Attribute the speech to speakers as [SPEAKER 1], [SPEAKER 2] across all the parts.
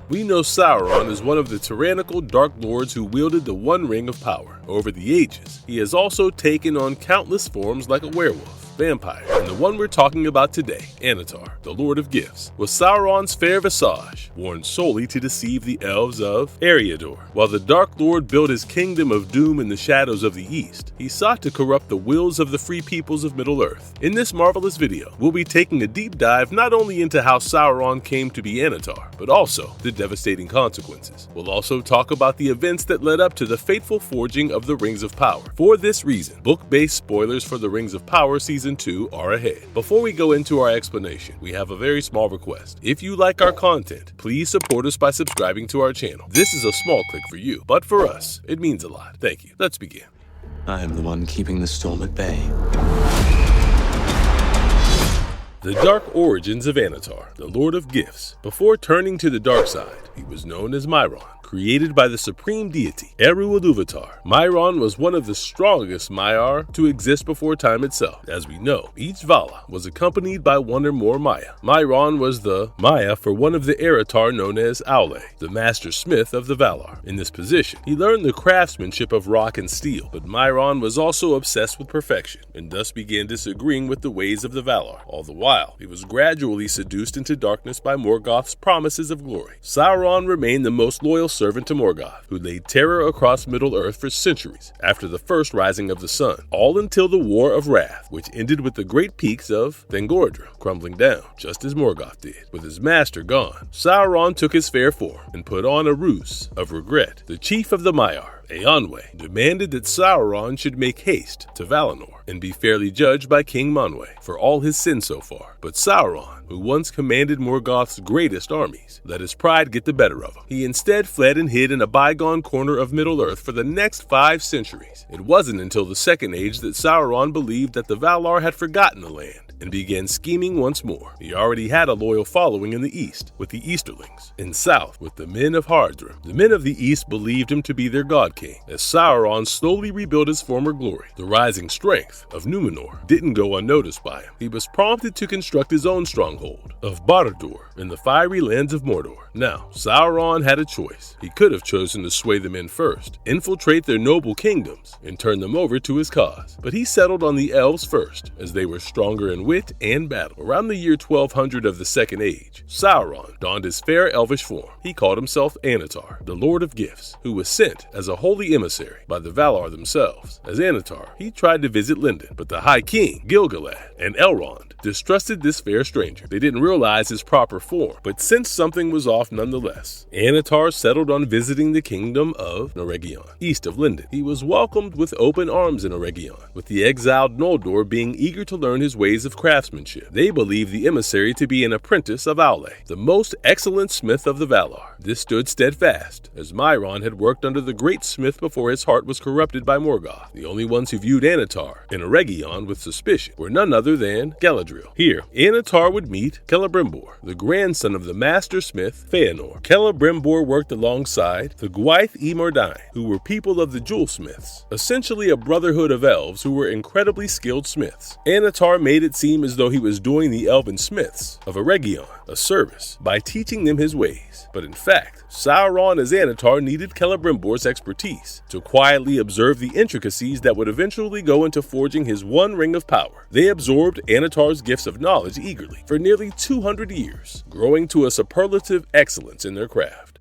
[SPEAKER 1] We know Sauron is one of the tyrannical Dark Lords who wielded the One Ring of Power. Over the ages, he has also taken on countless forms like a werewolf, vampire, and the one we're talking about today, Annatar, the Lord of Gifts, was Sauron's fair visage, worn solely to deceive the elves of Eriador. While the Dark Lord built his kingdom of doom in the shadows of the East, he sought to corrupt the wills of the free peoples of Middle-earth. In this marvelous video, we'll be taking a deep dive not only into how Sauron came to be Annatar, but also the devastating consequences. We'll also talk about the events that led up to the fateful forging of the Rings of Power. For this reason, book-based spoilers for the Rings of Power Season 2 are ahead. Before we go into our explanation, we have a very small request. If you like our content, please support us by subscribing to our channel. This is a small click for you, but for us, it means a lot. Thank you. Let's begin.
[SPEAKER 2] I am the one keeping the storm at bay.
[SPEAKER 1] The Dark Origins of Annatar, the Lord of Gifts. Before turning to the dark side, he was known as Myron. Created by the supreme deity, Eru Iluvatar, Myron was one of the strongest Maiar to exist before time itself. As we know, each Vala was accompanied by one or more Maya. Myron was the Maya for one of the Eratar known as Aule, the master smith of the Valar. In this position, he learned the craftsmanship of rock and steel, but Myron was also obsessed with perfection, and thus began disagreeing with the ways of the Valar. All the while, he was gradually seduced into darkness by Morgoth's promises of glory. Sauron remained the most loyal servant to Morgoth, who laid terror across Middle-earth for centuries after the first rising of the sun, all until the War of Wrath, which ended with the great peaks of Thangorodrim crumbling down, just as Morgoth did. With his master gone, Sauron took his fair form and put on a ruse of regret. The chief of the Maiar, Eonwe, demanded that Sauron should make haste to Valinor and be fairly judged by King Manwë for all his sins so far. But Sauron, who once commanded Morgoth's greatest armies, let his pride get the better of him. He instead fled and hid in a bygone corner of Middle-earth for the next 5 centuries. It wasn't until the Second Age that Sauron believed that the Valar had forgotten the land and began scheming once more. He already had a loyal following in the east with the Easterlings, and south with the men of Hardrim. The men of the east believed him to be their god king. As Sauron slowly rebuilt his former glory, the rising strength of Numenor didn't go unnoticed by him. He was prompted to construct his own stronghold of Barad-dûr in the fiery lands of Mordor. Now, Sauron had a choice. He could have chosen to sway the men first, infiltrate their noble kingdoms, and turn them over to his cause. But he settled on the elves first, as they were stronger in wit and battle. Around the year 1200 of the Second Age, Sauron donned his fair elvish form. He called himself Annatar, the Lord of Gifts, who was sent as a holy emissary by the Valar themselves. As Annatar, he tried to visit Lindon, but the High King, Gil-galad, and Elrond distrusted this fair stranger. They didn't realize his proper form, but sensed something was off nonetheless. Annatar settled on visiting the kingdom of Eregion, east of Lindon. He was welcomed with open arms in Eregion, with the exiled Noldor being eager to learn his ways of craftsmanship. They believed the emissary to be an apprentice of Aule, the most excellent smith of the Valar. This stood steadfast, as Myron had worked under the great smith before his heart was corrupted by Morgoth. The only ones who viewed Annatar in Eregion with suspicion were none other than Galadriel. Here, Annatar would meet Celebrimbor, the grandson of the master smith Feanor. Celebrimbor worked alongside the Gwaith y Mordai, who were people of the jewelsmiths, essentially a brotherhood of elves who were incredibly skilled smiths. Annatar made it seem as though he was doing the elven smiths of Eregion a service by teaching them his ways. But in fact, Sauron as Annatar needed Celebrimbor's expertise to quietly observe the intricacies that would eventually go into forging his one ring of power. They absorbed Annatar's gifts of knowledge eagerly for nearly 200 years, growing to a superlative excellence in their craft.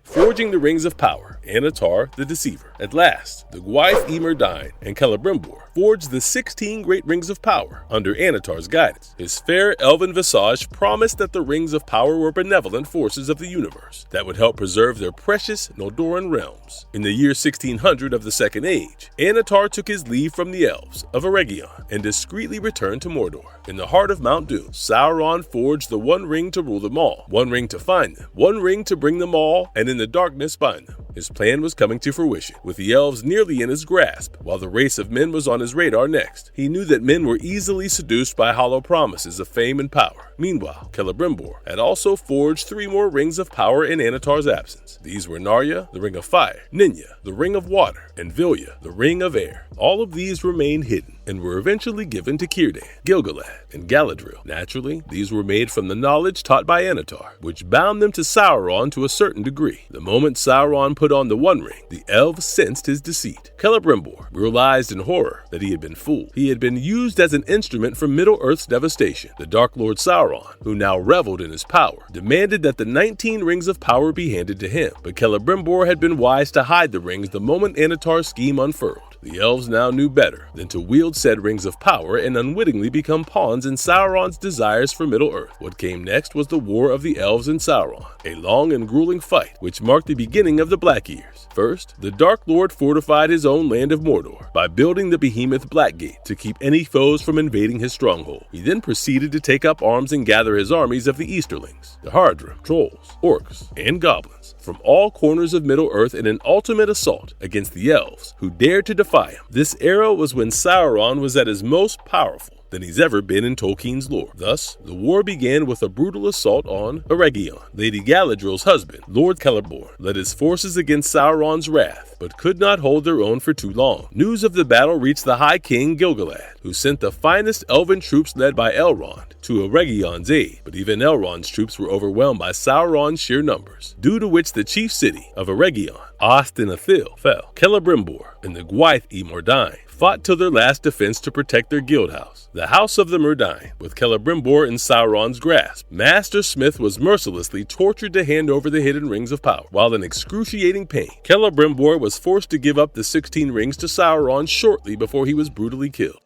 [SPEAKER 1] Forging the Rings of Power, Annatar the Deceiver. At last, the Gwaith y Mordai and Celebrimbor forged the 16 great Rings of Power under Annatar's guidance. His fair elven visage promised that the Rings of Power were benevolent forces of the universe that would help preserve their precious Noldoran realms. In the year 1600 of the Second Age, Annatar took his leave from the elves of Eregion and discreetly returned to Mordor. In the heart of Mount Doom, Sauron forged the one ring to rule them all, one ring to find them, one ring to bring them all, and in the darkness bind them. His plan was coming to fruition, with the elves nearly in his grasp, while the race of men was on his radar next. He knew that men were easily seduced by hollow promises of fame and power. Meanwhile, Celebrimbor had also forged 3 more rings of power in Annatar's absence. These were Narya, the Ring of Fire, Ninya, the Ring of Water, and Vilya, the Ring of Air. All of these remained hidden, and were eventually given to Círdan, Gil-galad, and Galadriel. Naturally, these were made from the knowledge taught by Annatar, which bound them to Sauron to a certain degree. The moment Sauron put on the One Ring, the elves sensed his deceit. Celebrimbor realized in horror that he had been fooled. He had been used as an instrument for Middle-earth's devastation. The Dark Lord Sauron, who now reveled in his power, demanded that the 19 rings of power be handed to him, but Celebrimbor had been wise to hide the rings the moment Annatar's scheme unfurled. The elves now knew better than to wield said rings of power and unwittingly become pawns in Sauron's desires for Middle-earth. What came next was the War of the Elves and Sauron, a long and grueling fight which marked the beginning of the Black Years. First, the Dark Lord fortified his own land of Mordor by building the behemoth Blackgate to keep any foes from invading his stronghold. He then proceeded to take up arms and gather his armies of the Easterlings, the Haradrim, trolls, orcs, and goblins from all corners of Middle-earth in an ultimate assault against the elves who dared to defy him. This era was when Sauron was at his most powerful than he's ever been in Tolkien's lore. Thus, the war began with a brutal assault on Eregion. Lady Galadriel's husband, Lord Celeborn, led his forces against Sauron's wrath, but could not hold their own for too long. News of the battle reached the High King Gil-galad, who sent the finest elven troops led by Elrond to Eregion's aid, but even Elrond's troops were overwhelmed by Sauron's sheer numbers, due to which the chief city of Eregion, Ostin-Athil, fell. Celebrimbor and the Gwaith-e Mordain fought till their last defense to protect their guild house, the House of the Mordain, with Celebrimbor in Sauron's grasp. Master Smith was mercilessly tortured to hand over the hidden rings of power. While in excruciating pain, Celebrimbor was forced to give up the 16 rings to Sauron shortly before he was brutally killed.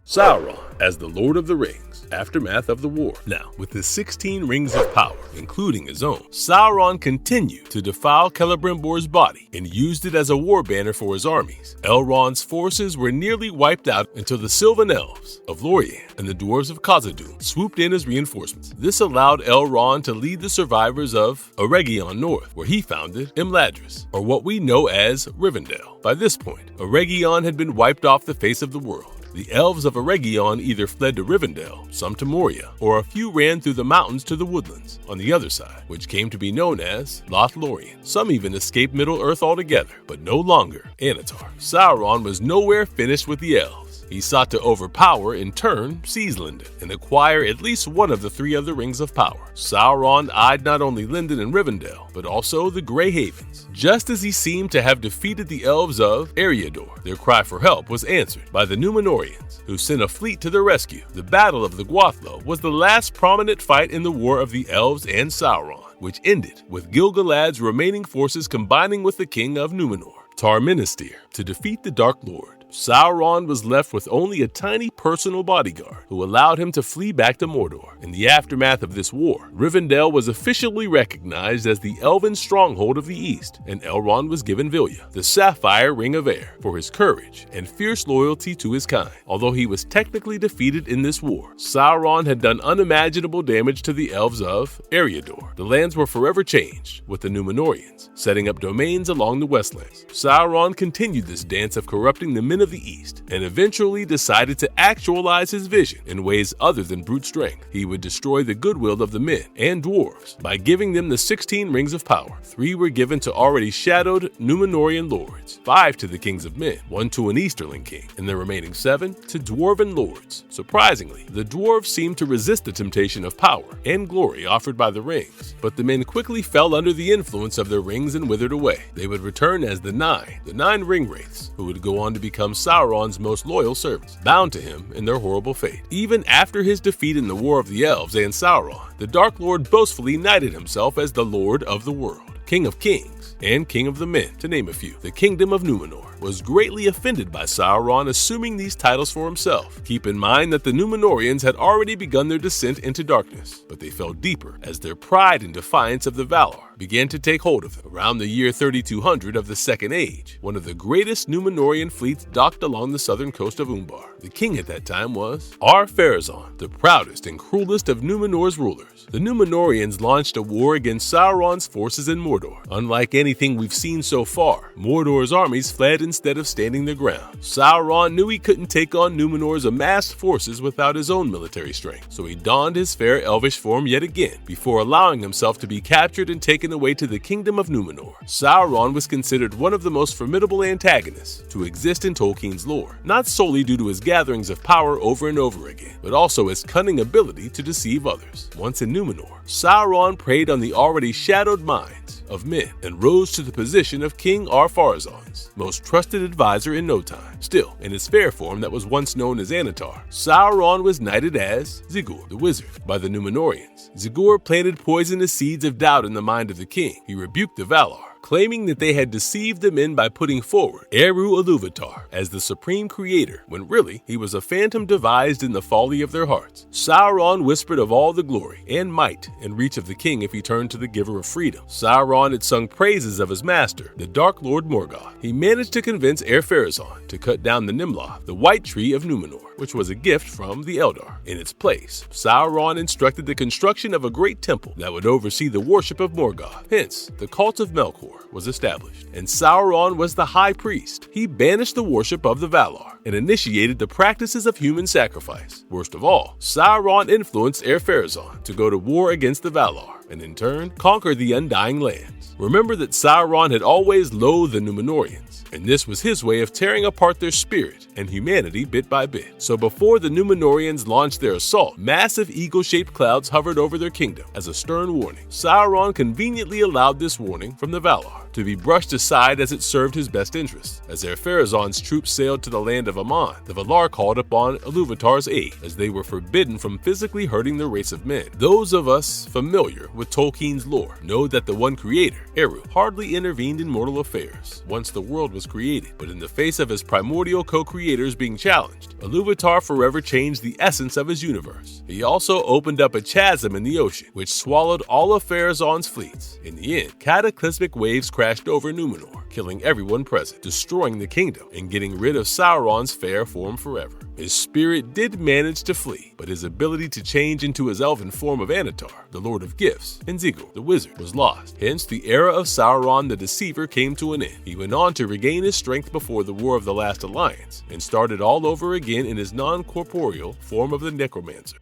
[SPEAKER 1] Sauron as the Lord of the Rings. Aftermath of the war. Now, with his 16 rings of power, including his own, Sauron continued to defile Celebrimbor's body and used it as a war banner for his armies. Elrond's forces were nearly wiped out until the Sylvan Elves of Lorien and the Dwarves of Khazad-dûm swooped in as reinforcements. This allowed Elrond to lead the survivors of Eregion north, where he founded Imladris, or what we know as Rivendell. By this point, Eregion had been wiped off the face of the world. The elves of Eregion either fled to Rivendell, some to Moria, or a few ran through the mountains to the woodlands on the other side, which came to be known as Lothlorien. Some even escaped Middle-earth altogether, but no longer Annatar. Sauron was nowhere finished with the elves. He sought to overpower, in turn, seize Lindon, and acquire at least one of the 3 other rings of power. Sauron eyed not only Lindon and Rivendell, but also the Grey Havens. Just as he seemed to have defeated the elves of Eriador, their cry for help was answered by the Numenorians, who sent a fleet to their rescue. The Battle of the Gwathlo was the last prominent fight in the War of the Elves and Sauron, which ended with Gil-galad's remaining forces combining with the king of Numenor, Tar-Minastir, to defeat the Dark Lord. Sauron was left with only a tiny personal bodyguard who allowed him to flee back to Mordor. In the aftermath of this war, Rivendell was officially recognized as the elven stronghold of the East, and Elrond was given Vilya, the Sapphire Ring of Air, for his courage and fierce loyalty to his kind. Although he was technically defeated in this war, Sauron had done unimaginable damage to the elves of Eriador. The lands were forever changed, with the Numenorians setting up domains along the Westlands. Sauron continued this dance of corrupting the men of the East, and eventually decided to actualize his vision in ways other than brute strength. He would destroy the goodwill of the men and dwarves by giving them the 16 rings of power. 3 were given to already shadowed Numenorian lords, 5 to the kings of men, 1 to an Easterling king, and the remaining 7 to dwarven lords. Surprisingly, the dwarves seemed to resist the temptation of power and glory offered by the rings, but the men quickly fell under the influence of their rings and withered away. They would return as the nine ring wraiths, who would go on to become Sauron's most loyal servants, bound to him in their horrible fate. Even after his defeat in the War of the Elves and Sauron, the Dark Lord boastfully knighted himself as the Lord of the World, King of Kings, and King of the Men, to name a few. The Kingdom of Numenor was greatly offended by Sauron assuming these titles for himself. Keep in mind that the Numenorians had already begun their descent into darkness, but they fell deeper as their pride and defiance of the Valar began to take hold of them. Around the year 3200 of the Second Age, one of the greatest Numenorian fleets docked along the southern coast of Umbar. The king at that time was Ar-Pharazôn, the proudest and cruelest of Numenor's rulers. The Numenorians launched a war against Sauron's forces in Mordor. Unlike anything we've seen so far, Mordor's armies fled in instead of standing their ground. Sauron knew he couldn't take on Numenor's amassed forces without his own military strength, so he donned his fair elvish form yet again, before allowing himself to be captured and taken away to the kingdom of Numenor. Sauron was considered one of the most formidable antagonists to exist in Tolkien's lore, not solely due to his gatherings of power over and over again, but also his cunning ability to deceive others. Once in Numenor, Sauron preyed on the already shadowed minds of men and rose to the position of King Ar-Pharazôn's most trusted advisor in no time. Still, in his fair form that was once known as Annatar, Sauron was knighted as Ziggur the Wizard by the Numenorians. Ziggur planted poisonous seeds of doubt in the mind of the king. He rebuked the Valar, claiming that they had deceived the men by putting forward Eru Ilúvatar as the supreme creator, when really he was a phantom devised in the folly of their hearts. Sauron whispered of all the glory and might and reach of the king if he turned to the giver of freedom. Sauron had sung praises of his master, the Dark Lord Morgoth. He managed to convince Ar-Pharazôn to cut down the Nimloth, the white tree of Numenor, which was a gift from the Eldar. In its place, Sauron instructed the construction of a great temple that would oversee the worship of Morgoth. Hence, the cult of Melkor was established, and Sauron was the high priest. He banished the worship of the Valar and initiated the practices of human sacrifice. Worst of all, Sauron influenced Ar-Pharazôn to go to war against the Valar and in turn conquer the Undying Lands. Remember that Sauron had always loathed the Numenorians, and this was his way of tearing apart their spirit and humanity bit by bit. So before the Numenorians launched their assault, massive eagle-shaped clouds hovered over their kingdom as a stern warning. Sauron conveniently allowed this warning from the Valar to be brushed aside as it served his best interests. As Ar-Pharazôn's troops sailed to the land of Aman, the Valar called upon Ilúvatar's aid, as they were forbidden from physically hurting the race of men. Those of us familiar with Tolkien's lore know that the one creator, Eru, hardly intervened in mortal affairs once the world was created, but in the face of his primordial co-creators being challenged, Ilúvatar forever changed the essence of his universe. He also opened up a chasm in the ocean, which swallowed all of Pharazôn's fleets. In the end, cataclysmic waves crashed over Numenor, killing everyone present, destroying the kingdom, and getting rid of Sauron's fair form forever. His spirit did manage to flee, but his ability to change into his elven form of Annatar, the Lord of Gifts, and Ziggur, the Wizard, was lost. Hence, the era of Sauron the Deceiver came to an end. He went on to regain his strength before the War of the Last Alliance, and started all over again in his non-corporeal form of the Necromancer.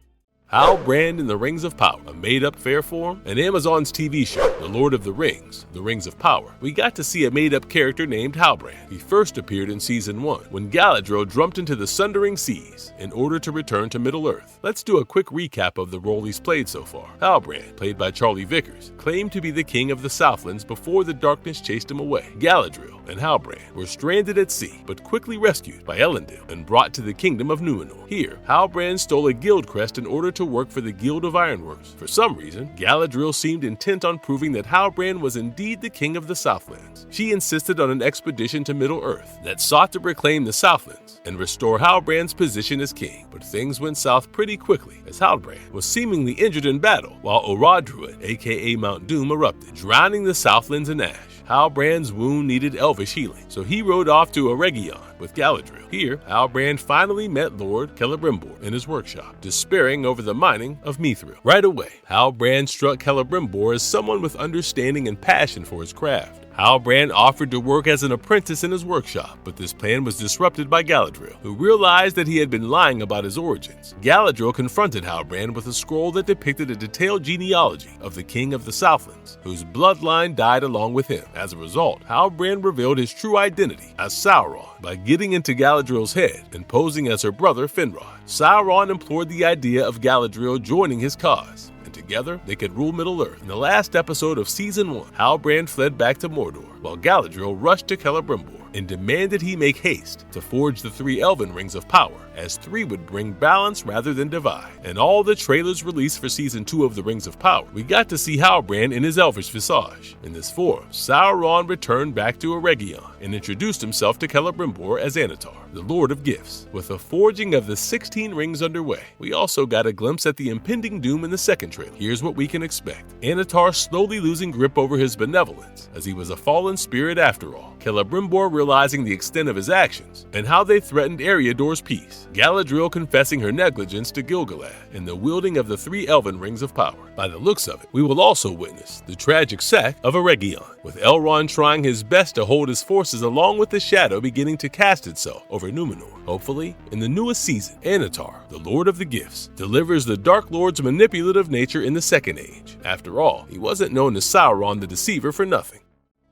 [SPEAKER 1] Halbrand in the Rings of Power, a made-up fair form, and Amazon's TV show, The Lord of the Rings, The Rings of Power. We got to see a made-up character named Halbrand. He first appeared in Season 1, when Galadriel jumped into the Sundering Seas in order to return to Middle-earth. Let's do a quick recap of the role he's played so far. Halbrand, played by Charlie Vickers, claimed to be the king of the Southlands before the darkness chased him away. Galadriel and Halbrand were stranded at sea, but quickly rescued by Elendil and brought to the kingdom of Numenor. Here, Halbrand stole a guild crest in order to work for the Guild of Ironworks. For some reason, Galadriel seemed intent on proving that Halbrand was indeed the king of the Southlands. She insisted on an expedition to Middle-earth that sought to reclaim the Southlands and restore Halbrand's position as king. But things went south pretty quickly, as Halbrand was seemingly injured in battle, while Orodruid, aka Mount Doom, erupted, drowning the Southlands in ash. Halbrand's wound needed elvish healing, so he rode off to Eregion with Galadriel. Here, Halbrand finally met Lord Celebrimbor in his workshop, despairing over the mining of Mithril. Right away, Halbrand struck Celebrimbor as someone with understanding and passion for his craft. Halbrand offered to work as an apprentice in his workshop, but this plan was disrupted by Galadriel, who realized that he had been lying about his origins. Galadriel confronted Halbrand with a scroll that depicted a detailed genealogy of the king of the Southlands, whose bloodline died along with him. As a result, Halbrand revealed his true identity as Sauron by getting into Galadriel's head and posing as her brother Finrod. Sauron implored the idea of Galadriel joining his cause, and together they could rule Middle-earth. In the last episode of Season 1, Halbrand fled back to Mordor, while Galadriel rushed to Celebrimbor and demanded he make haste to forge the 3 Elven Rings of Power, as 3 would bring balance rather than divide. In all the trailers released for Season 2 of the Rings of Power, we got to see Halbrand in his elvish visage. In this form, Sauron returned back to Eregion and introduced himself to Celebrimbor as Annatar, the Lord of Gifts. With the forging of the 16 rings underway, we also got a glimpse at the impending doom in the second trailer. Here's what we can expect. Annatar slowly losing grip over his benevolence, as he was a fallen benevolent spirit after all. Celebrimbor realizing the extent of his actions and how they threatened Eriador's peace. Galadriel confessing her negligence to Gil-galad in the wielding of the 3 elven rings of power. By the looks of it, we will also witness the tragic sack of Eregion, with Elrond trying his best to hold his forces along with the shadow beginning to cast itself over Numenor. Hopefully, in the newest season, Annatar, the Lord of the Gifts, delivers the Dark Lord's manipulative nature in the Second Age. After all, he wasn't known as Sauron the Deceiver for nothing.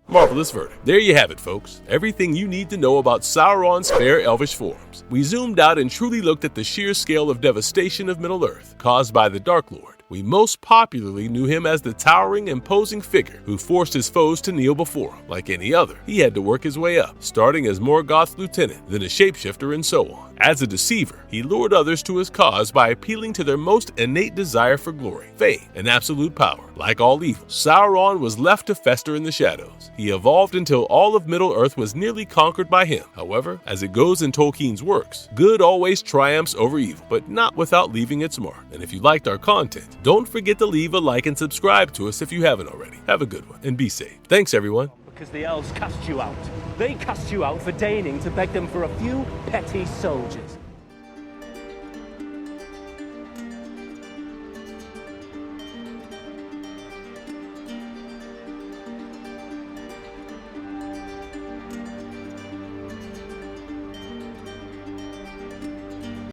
[SPEAKER 1] Marvelous verdict. There you have it, folks. Everything you need to know about Sauron's fair elvish forms. We zoomed out and truly looked at the sheer scale of devastation of Middle-earth caused by the Dark Lord. We most popularly knew him as the towering, imposing figure who forced his foes to kneel before him. Like any other, he had to work his way up, starting as Morgoth's lieutenant, then a shapeshifter, and so on. As a deceiver, he lured others to his cause by appealing to their most innate desire for glory, fame, and absolute power. Like all evil, Sauron was left to fester in the shadows. He evolved until all of Middle-earth was nearly conquered by him. However, as it goes in Tolkien's works, good always triumphs over evil, but not without leaving its mark. And if you liked our content, don't forget to leave a like and subscribe to us if you haven't already. Have a good one and be safe. Thanks, everyone.
[SPEAKER 3] Because the elves cast you out. They cast you out for deigning to beg them for a few petty soldiers.